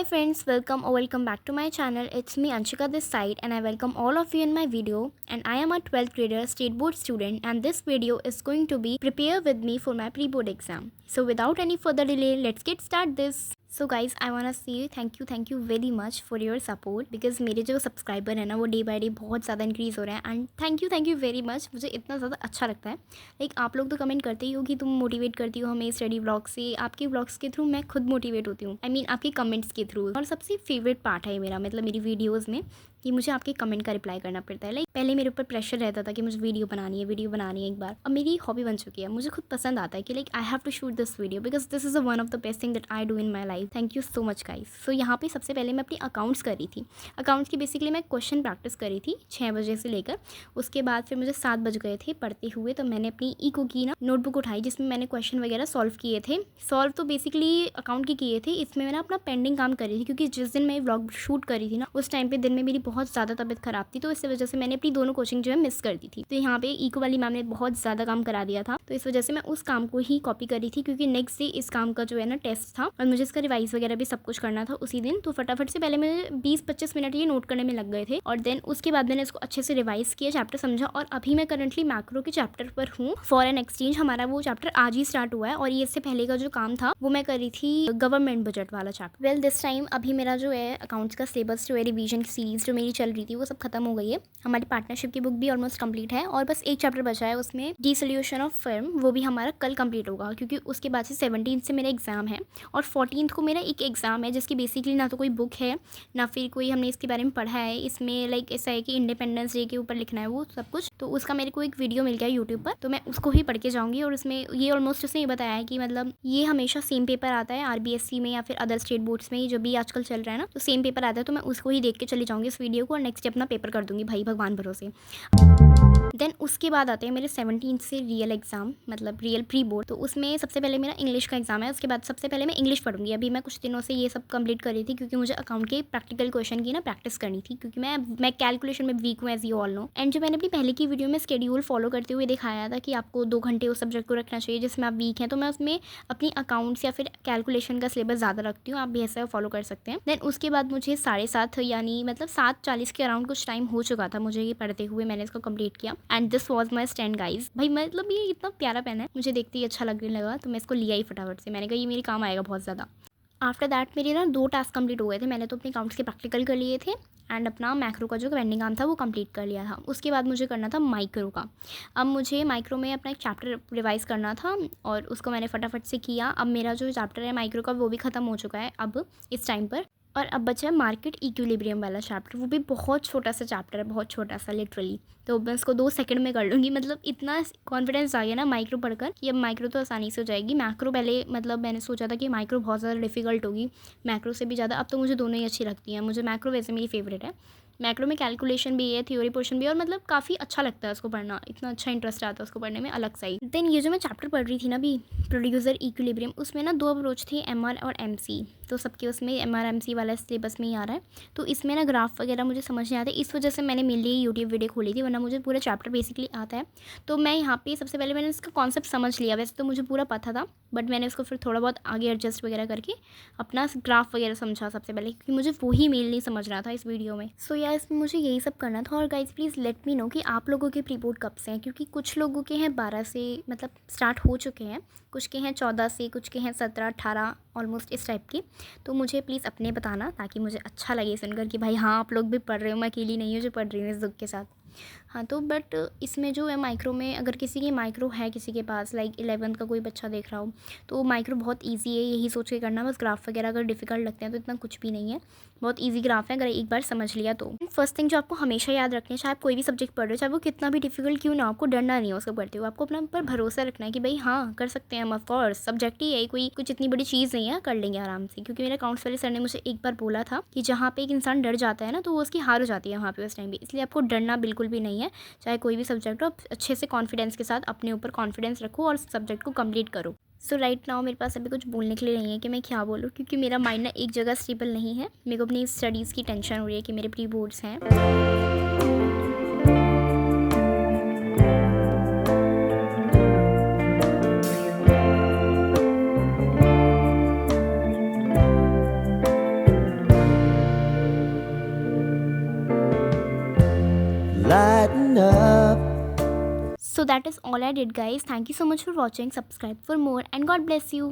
friends, welcome back to my channel. It's me Anshika this side and I welcome all of you in my video. And I am a 12th grader state board student and this video is going to be prepare with me for my pre-board exam. So without any further delay, let's get start this. So guys I want say thank you very much for your support because मेरे जो subscriber है ना वो day by day बहुत ज़्यादा increase हो रहे हैं and thank you very much. मुझे इतना ज़्यादा अच्छा लगता है. आप लोग तो कमेंट करते ही हो कि तुम मोटिवेट करती हो हमें स्टडी ब्लॉग से. आपके ब्लॉग्स के थ्रू मैं खुद मोटिवेट होती हूँ. आपके कमेंट्स के थ्रू. और सबसे फेवरेट पार्ट है मेरा मेरी वीडियोज़ में कि मुझे आपके कमेंट का रिप्लाई करना पड़ता है. पहले मेरे ऊपर प्रेशर रहता था कि मुझे वीडियो बनानी है एक बार. अब मेरी हॉबी बन चुकी है. मुझे खुद पसंद आता है कि I have to shoot this video because this is one of the best thing that I do in my life. Thank you so much guys. So यहाँ पे सबसे पहले मैं अपनी अकाउंट्स कर रही थी. अकाउंट्स की बेसिकली मैं क्वेश्चन प्रैक्टिस करी थी 6 बजे से लेकर. उसके बाद फिर मुझे 7 बज गए थे पढ़ते हुए. तो मैंने अपनी इको की ना नोटबुक उठाई जिसमें मैंने क्वेश्चन वगैरह सॉल्व किए थे. सॉल्व तो बेसिकली अकाउंट के किए थे. इसमें मैंने अपना पेंडिंग काम करी थी क्योंकि जिस दिन मैं व्लॉग शूट करी थी ना उस टाइम पे दिन में मेरी बहुत ज़्यादा तबीयत खराब थी. तो इस वजह से मैंने अपनी दोनों कोचिंग जो है मिस कर दी थी. तो यहाँ पे इको वाली मैम ने बहुत ज़्यादा काम करा दिया था. तो इस वजह से मैं उस काम को ही कॉपी करी थी क्योंकि नेक्स्ट डे इस काम का जो है ना टेस्ट था और मुझे इसका रिवाइज वगैरह भी सब कुछ करना था उसी दिन. तो फटाफट से पहले मुझे 20-25 मिनट ये नोट करने में लग गए थे और देन उसके बाद मैंने इसको अच्छे से रिवाइज किया, चैप्टर समझा. और अभी मैं करंटली मैक्रो के चैप्टर पर हूँ. फॉरेन एक्सचेंज हमारा वो चैप्टर आज ही स्टार्ट हुआ है और ये इससे पहले का जो काम था वो मैं करी थी गवर्नमेंट बजट वाला चैप्टर. वेल दिस टाइम अभी मेरा जो है अकाउंट्स का सिलेबस जो है रिवीजन की सीरीज जो मेरी चल रही थी वो सब खत्म हो गई है. हमारी पार्टनरशिप की बुक भी ऑलमोस्ट कंप्लीट है और बस एक चैप्टर बचा है उसमें डिसोल्यूशन ऑफ फर्म. वो भी हमारा कल कंप्लीट होगा क्योंकि उसके बाद से 17 से मेरा एग्जाम है और 14 को मेरा एक एग्जाम है जिसकी बेसिकली ना तो कोई बुक है ना फिर कोई हमने इसके बारे में पढ़ा है. इसमें ऐसा है कि इंडिपेंडेंस डे के ऊपर लिखना है वो सब कुछ. तो उसका मेरे को एक वीडियो मिल गया यूट्यूब पर तो मैं उसको ही पढ़ के जाऊँगी. और उसमें ये ऑलमोस्ट उसने ये बताया है कि ये हमेशा सेम पेपर आता है RBSC में या फिर अदर स्टेट बोर्ड्स में जो भी आजकल चल रहा है ना तो सेम पेपर आता है. तो मैं उसको ही देख के चली जाऊँगी इस वीडियो को और नेक्स्ट डे अपना पेपर कर दूँगी भाई भगवान भरोसे. देन उसके बाद आते हैं मेरे 17 से real exam real pre board. तो उसमें सबसे पहले मेरा इंग्लिश का एग्जाम है. उसके बाद सबसे पहले मैं इंग्लिश पढ़ूंगी. अभी मैं कुछ दिनों से ये सब कंप्लीट कर रही थी क्योंकि मुझे अकाउंट के प्रैक्टिकल क्वेश्चन की ना प्रैक्टिस करनी थी क्योंकि मैं कैलकुलेशन में वीक हूँ as you all know. And जो मैंने अपनी पहले की वीडियो में शेड्यूल फॉलो करते हुए दिखाया था कि आपको 2 घंटे उस सब्जेक्ट को रखना चाहिए जिसमें आप वीक हैं. तो मैं उसमें अपनी अकाउंट्स या फिर कैलकुलेशन का सिलेबस ज़्यादा रखती हूँ. आप भी ऐसा फॉलो कर सकते हैं. देन उसके बाद मुझे 7:30 यानी 7:40 के अराउंड कुछ टाइम हो चुका था मुझे ये पढ़ते हुए. मैंने इसको कंप्लीट किया and this was my stand guys. भाई ये इतना प्यारा पेन है मुझे देखते ही अच्छा लगने लगा तो मैं इसको लिया ही फटाफट से. मैंने कहा ये मेरे काम आएगा बहुत ज़्यादा. आफ्टर दैट मेरे ना 2 टास्क कंप्लीट हो गए थे. मैंने तो अपने अकाउंट्स के प्रैक्टिकल कर लिए थे एंड अपना मैक्रो का जो पेंडिंग काम था वो कंप्लीट कर लिया था. उसके बाद मुझे करना था माइक्रो का. अब मुझे माइक्रो में अपना एक चैप्टर रिवाइज़ करना था और उसको मैंने फटाफट से किया. अब मेरा जो चैप्टर है माइक्रो का वो भी ख़त्म हो चुका है अब इस टाइम पर. और अब बचा है मार्केट इक्विलिब्रियम वाला चैप्टर. वो भी बहुत छोटा सा चैप्टर है, बहुत छोटा सा लिटरली. तो मैं इसको 2 सेकंड में कर लूँगी. इतना कॉन्फिडेंस आ गया ना माइक्रो पढ़कर कि अब माइक्रो तो आसानी से हो जाएगी. मैक्रो पहले मैंने सोचा था कि माइक्रो बहुत ज़्यादा डिफिकल्ट होगी मैक्रो से भी ज़्यादा. अब तो मुझे दोनों ही अच्छी लगती हैं. मुझे मैक्रो वैसे मेरी फेवरेट है. मैक्रो में कैलकुलेशन भी है, थ्योरी पोर्शन भी है और काफ़ी अच्छा लगता है उसको पढ़ना. इतना अच्छा इंटरेस्ट आता है उसको पढ़ने में अलग सा ही. देन ये जो मैं चैप्टर पढ़ रही थी ना अभी प्रोड्यूसर इक्विलिब्रियम उसमें ना 2 अप्रोच थे MR और MC. तो सबके उसमें MR MC वाला सिलेबस में ही आ रहा है. तो इसमें ना ग्राफ वगैरह मुझे समझ नहीं आते. इस वजह से मैंने मेनली यूट्यूब वीडियो खोली थी वरना मुझे पूरा चैप्टर बेसिकली आता है. तो मैं यहाँ पे सबसे पहले मैंने इसका कॉन्सेप्ट समझ लिया. वैसे तो मुझे पूरा पता था बट मैंने उसको फिर थोड़ा बहुत आगे एडजस्ट वगैरह करके अपना ग्राफ वगैरह समझा सबसे पहले क्योंकि मुझे वही मेल नहीं समझ रहा था इस वीडियो में. सो या इसमें मुझे यही सब करना था. और guys please let me know कि आप लोगों के प्री बोर्ड कब से हैं क्योंकि कुछ लोगों के हैं 12 से स्टार्ट हो चुके हैं, कुछ के हैं 14 से, कुछ के हैं 17-18 ऑलमोस्ट इस टाइप के. तो मुझे प्लीज़ अपने बताना ताकि मुझे अच्छा लगे सुनकर कि भाई हाँ आप लोग भी पढ़ रहे हो, मैं अकेली नहीं हूँ जो पढ़ रही हूँ इस दुख के साथ. हाँ तो बट इसमें जो है माइक्रो में अगर किसी की माइक्रो है किसी के पास 11th का कोई बच्चा देख रहा हो तो माइक्रो बहुत इजी है. यही सोच के करना बस. ग्राफ वगैरह अगर डिफिकल्ट लगते हैं तो इतना कुछ भी नहीं है, बहुत इजी ग्राफ है अगर एक बार समझ लिया तो. फर्स्ट थिंग जो आपको हमेशा याद रखना है चाहे आप कोई भी सब्जेक्ट पढ़ रहे हो चाहे वो कितना भी डिफिकल्ट क्यों ना, आपको डरना नहीं है उसको पढ़ते हुए. आपको अपना पर भरोसा रखना है कि भाई हाँ कर सकते हैं हम. ऑफकोर्स सब्जेक्ट ही है, कोई कुछ इतनी बड़ी चीज़ नहीं है, कर लेंगे आराम से. क्योंकि मेरे अकाउंट्स वाले सर ने मुझे एक बार बोला था कि जहाँ पे एक इंसान डर जाता है ना तो वो उसकी हार हो जाती है वहाँ पे उस टाइम भी. इसलिए आपको डरना बिल्कुल भी नहीं है. चाहे कोई भी सब्जेक्ट हो आप अच्छे से कॉन्फिडेंस के साथ अपने ऊपर कॉन्फिडेंस रखो और सब्जेक्ट को कंप्लीट करो. सो राइट नाउ मेरे पास अभी कुछ बोलने के लिए नहीं है कि मैं क्या बोलूँ क्योंकि मेरा माइंड ना एक जगह स्टेबल नहीं है. मेरे को अपनी स्टडीज़ की टेंशन हो रही है कि मेरे प्री बोर्ड्स हैं. brighten up. So that is all I did, guys. Thank you so much for watching. Subscribe for more, and God bless you.